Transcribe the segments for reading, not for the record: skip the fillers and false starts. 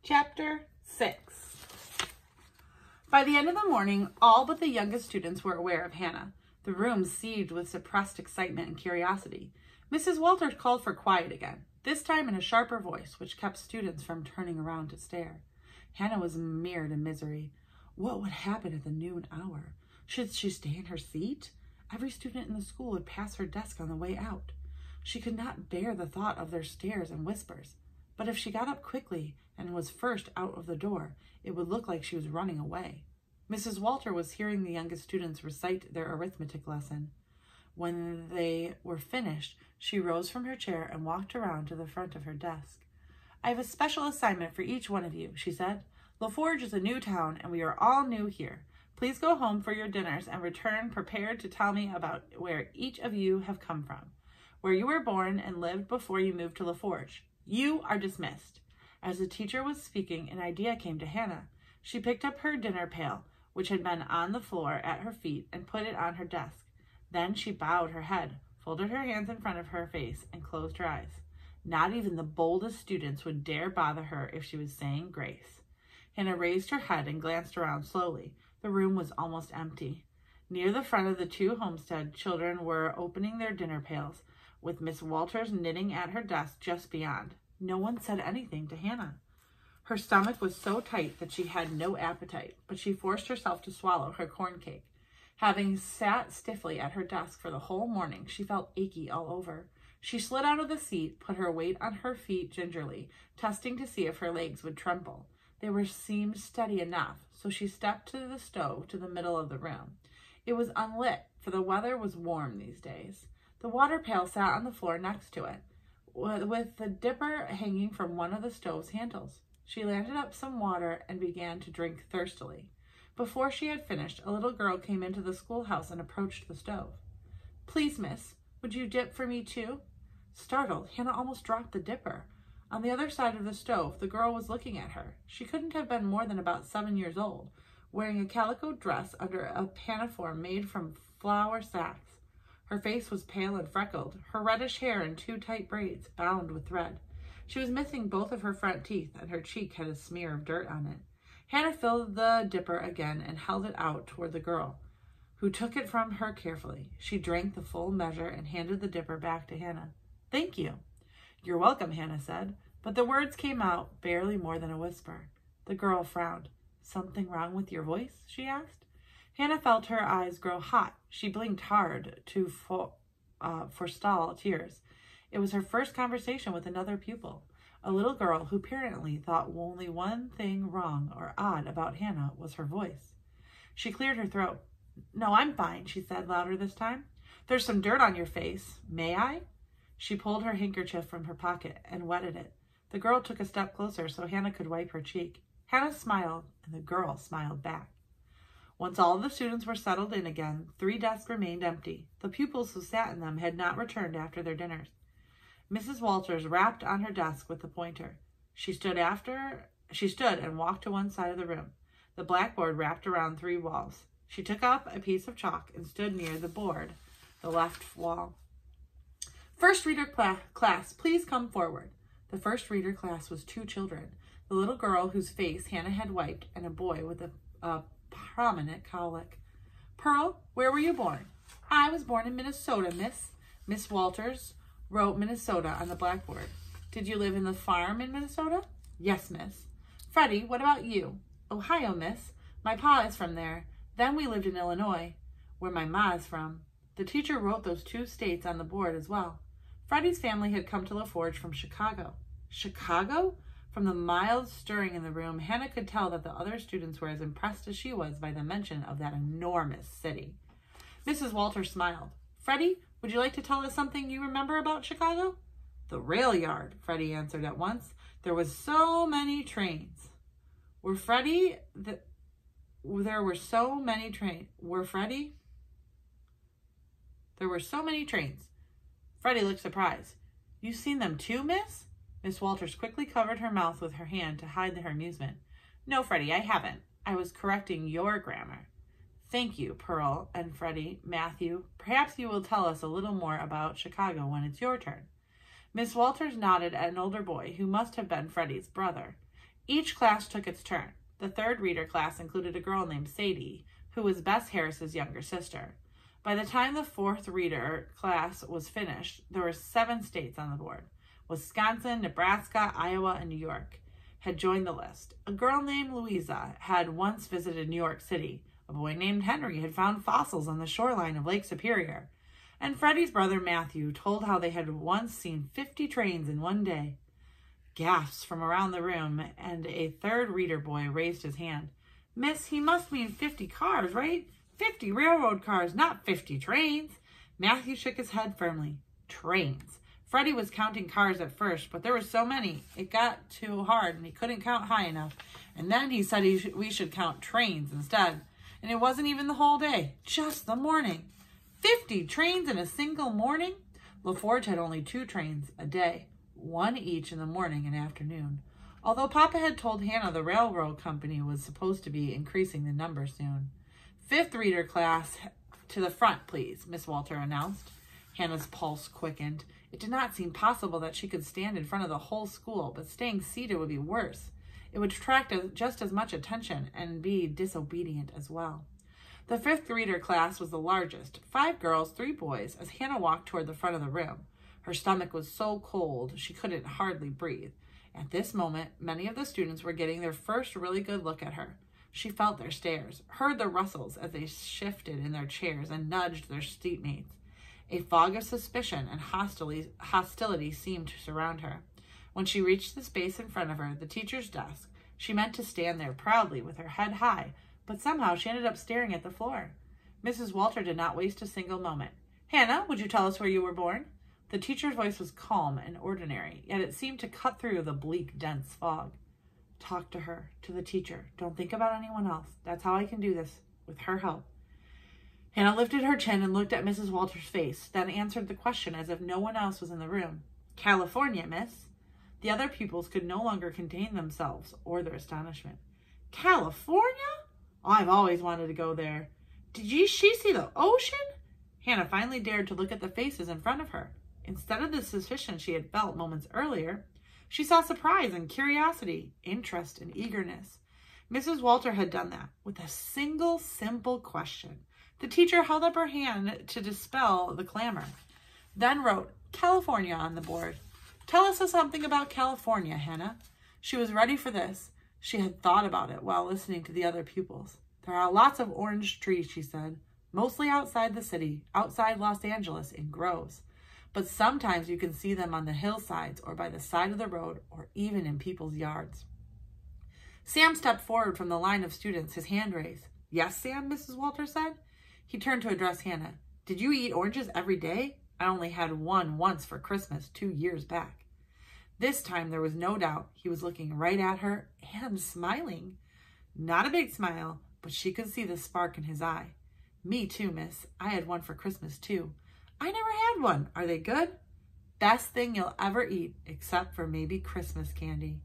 Chapter 6. By the end of the morning, all but the youngest students were aware of Hannah. The room seethed with suppressed excitement and curiosity. Mrs. Walters called for quiet again, this time in a sharper voice, which kept students from turning around to stare. Hannah was mired in misery. What would happen at the noon hour? Should she stay in her seat? Every student in the school would pass her desk on the way out. She could not bear the thought of their stares and whispers. But if she got up quickly and was first out of the door, it would look like she was running away. Mrs. Walter was hearing the youngest students recite their arithmetic lesson. When they were finished, she rose from her chair and walked around to the front of her desk. "I have a special assignment for each one of you," she said. "LaForge is a new town, and we are all new here. Please go home for your dinners and return prepared to tell me about where each of you have come from, where you were born and lived before you moved to LaForge. You are dismissed." As the teacher was speaking, an idea came to Hannah. She picked up her dinner pail, which had been on the floor at her feet, and put it on her desk. Then she bowed her head, folded her hands in front of her face, and closed her eyes. Not even the boldest students would dare bother her if she was saying grace. Hannah raised her head and glanced around slowly. The room was almost empty. Near the front of the two Homestead, children were opening their dinner pails, with Miss Walters knitting at her desk just beyond. No one said anything to Hannah. Her stomach was so tight that she had no appetite, but she forced herself to swallow her corn cake. Having sat stiffly at her desk for the whole morning, she felt achy all over. She slid out of the seat, put her weight on her feet gingerly, testing to see if her legs would tremble. They seemed steady enough, so she stepped to the stove to the middle of the room. It was unlit, for the weather was warm these days. The water pail sat on the floor next to it, with the dipper hanging from one of the stove's handles. She landed up some water and began to drink thirstily. Before she had finished, a little girl came into the schoolhouse and approached the stove. "Please, miss, would you dip for me too?" Startled, Hannah almost dropped the dipper. On the other side of the stove, the girl was looking at her. She couldn't have been more than about 7 years old, wearing a calico dress under a pinafore made from flour sacks. Her face was pale and freckled, her reddish hair in 2 tight braids, bound with thread. She was missing both of her front teeth, and her cheek had a smear of dirt on it. Hannah filled the dipper again and held it out toward the girl, who took it from her carefully. She drank the full measure and handed the dipper back to Hannah. "Thank you." "You're welcome," Hannah said, but the words came out barely more than a whisper. The girl frowned. "Something wrong with your voice?" she asked. Hannah felt her eyes grow hot. She blinked hard to forestall tears. It was her first conversation with another pupil, a little girl who apparently thought only one thing wrong or odd about Hannah was her voice. She cleared her throat. "No, I'm fine," she said louder this time. "There's some dirt on your face. May I?" She pulled her handkerchief from her pocket and wetted it. The girl took a step closer so Hannah could wipe her cheek. Hannah smiled, and the girl smiled back. Once all of the students were settled in again, 3 desks remained empty. The pupils who sat in them had not returned after their dinners. Mrs. Walters rapped on her desk with the pointer. She stood and walked to one side of the room. The blackboard wrapped around 3 walls. She took up a piece of chalk and stood near the board, the left wall. "First reader class, please come forward." The first reader class was 2 children, the little girl whose face Hannah had wiped, and a boy with a prominent colic. "Pearl, where were you born?" "I was born in Minnesota, miss." Miss Walters wrote Minnesota on the blackboard. "Did you live in the farm in Minnesota?" "Yes, miss." "Freddie, what about you?" "Ohio, miss. My pa is from there. Then we lived in Illinois, where my ma is from." The teacher wrote those 2 states on the board as well. Freddie's family had come to LaForge from Chicago. Chicago? From the mild stirring in the room, Hannah could tell that the other students were as impressed as she was by the mention of that enormous city. Mrs. Walters smiled. "Freddie, would you like to tell us something you remember about Chicago?" "The rail yard," Freddie answered at once. "There was so many trains." There were so many trains. Freddie looked surprised. "You seen them too, miss?" Miss Walters quickly covered her mouth with her hand to hide her amusement. "No, Freddie, I haven't. I was correcting your grammar." "Thank you, Pearl and Freddie. Matthew, perhaps you will tell us a little more about Chicago when it's your turn." Miss Walters nodded at an older boy who must have been Freddie's brother. Each class took its turn. The third reader class included a girl named Sadie, who was Bess Harris's younger sister. By the time the fourth reader class was finished, there were 7 states on the board. Wisconsin, Nebraska, Iowa, and New York had joined the list. A girl named Louisa had once visited New York City. A boy named Henry had found fossils on the shoreline of Lake Superior. And Freddie's brother Matthew told how they had once seen 50 trains in one day. Gasps from around the room, and a third reader boy raised his hand. Miss, he must mean 50 cars, right? 50 railroad cars, not 50 trains. Matthew shook his head firmly. Trains. Freddie was counting cars at first, but there were so many, it got too hard, and he couldn't count high enough. And then he said we should count trains instead. And it wasn't even the whole day, just the morning. 50 trains in a single morning? LaForge had only 2 trains a day, 1 each in the morning and afternoon. Although Papa had told Hannah the railroad company was supposed to be increasing the number soon. 5th reader class, to the front, please, Miss Walter announced. Hannah's pulse quickened. It did not seem possible that she could stand in front of the whole school, but staying seated would be worse. It would attract just as much attention and be disobedient as well. The 5th reader class was the largest, 5 girls, 3 boys, as Hannah walked toward the front of the room. Her stomach was so cold she couldn't hardly breathe. At this moment, many of the students were getting their first really good look at her. She felt their stares, heard the rustles as they shifted in their chairs and nudged their seatmates. A fog of suspicion and hostility seemed to surround her. When she reached the space in front of her, the teacher's desk, she meant to stand there proudly with her head high, but somehow she ended up staring at the floor. Mrs. Walter did not waste a single moment. Hannah, would you tell us where you were born? The teacher's voice was calm and ordinary, yet it seemed to cut through the bleak, dense fog. Talk to her, to the teacher. Don't think about anyone else. That's how I can do this, with her help. Hannah lifted her chin and looked at Mrs. Walter's face, then answered the question as if no one else was in the room. California, miss. The other pupils could no longer contain themselves or their astonishment. California? Oh, I've always wanted to go there. Did she see the ocean? Hannah finally dared to look at the faces in front of her. Instead of the suspicion she had felt moments earlier, she saw surprise and curiosity, interest and eagerness. Mrs. Walter had done that with a single simple question. The teacher held up her hand to dispel the clamor, then wrote California on the board. Tell us something about California, Hannah. She was ready for this. She had thought about it while listening to the other pupils. There are lots of orange trees, she said, mostly outside the city, outside Los Angeles in groves. But sometimes you can see them on the hillsides or by the side of the road or even in people's yards. Sam stepped forward from the line of students, his hand raised. Yes, Sam, Mrs. Walter said. He turned to address Hannah. Did you eat oranges every day? I only had one once for Christmas 2 years back. This time there was no doubt he was looking right at her and smiling. Not a big smile, but she could see the spark in his eye. Me too, miss. I had one for Christmas too. I never had one. Are they good? Best thing you'll ever eat, except for maybe Christmas candy.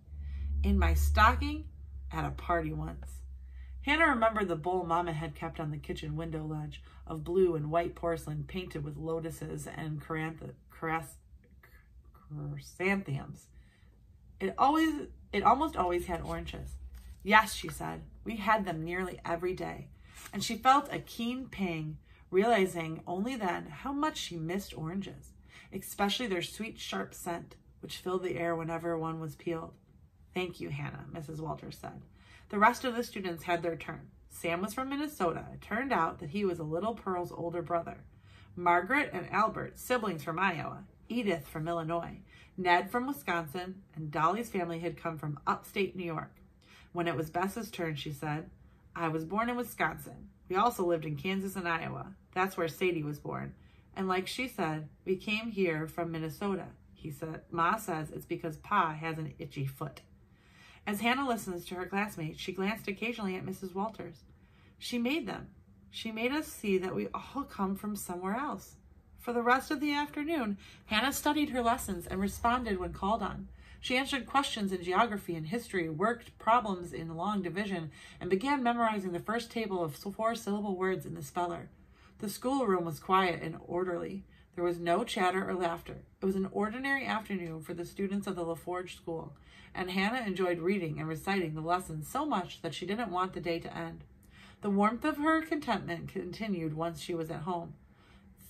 In my stocking at a party once. Hannah remembered the bowl Mama had kept on the kitchen window ledge of blue and white porcelain painted with lotuses and chrysanthemums. It almost always had oranges. Yes, she said, we had them nearly every day. And she felt a keen pang, realizing only then how much she missed oranges, especially their sweet, sharp scent, which filled the air whenever one was peeled. Thank you, Hannah, Mrs. Walters said. The rest of the students had their turn. Sam was from Minnesota. It turned out that he was a little Pearl's older brother. Margaret and Albert, siblings from Iowa. Edith from Illinois. Ned from Wisconsin. And Dolly's family had come from upstate New York. When it was Bess's turn, she said, I was born in Wisconsin. We also lived in Kansas and Iowa. That's where Sadie was born. And like she said, we came here from Minnesota. He said, Ma says it's because Pa has an itchy foot. As Hannah listens to her classmates, she glanced occasionally at Mrs. Walters. She made them. She made us see that we all come from somewhere else. For the rest of the afternoon, Hannah studied her lessons and responded when called on. She answered questions in geography and history, worked problems in long division, and began memorizing the first table of 4-syllable words in the speller. The schoolroom was quiet and orderly. There was no chatter or laughter. It was an ordinary afternoon for the students of the LaForge School, and Hannah enjoyed reading and reciting the lessons so much that she didn't want the day to end. The warmth of her contentment continued once she was at home.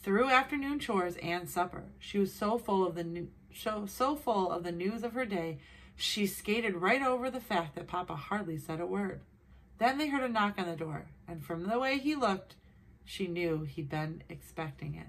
Through afternoon chores and supper, she was so full of the news of her day, she skated right over the fact that Papa hardly said a word. Then they heard a knock on the door, and from the way he looked, she knew he'd been expecting it.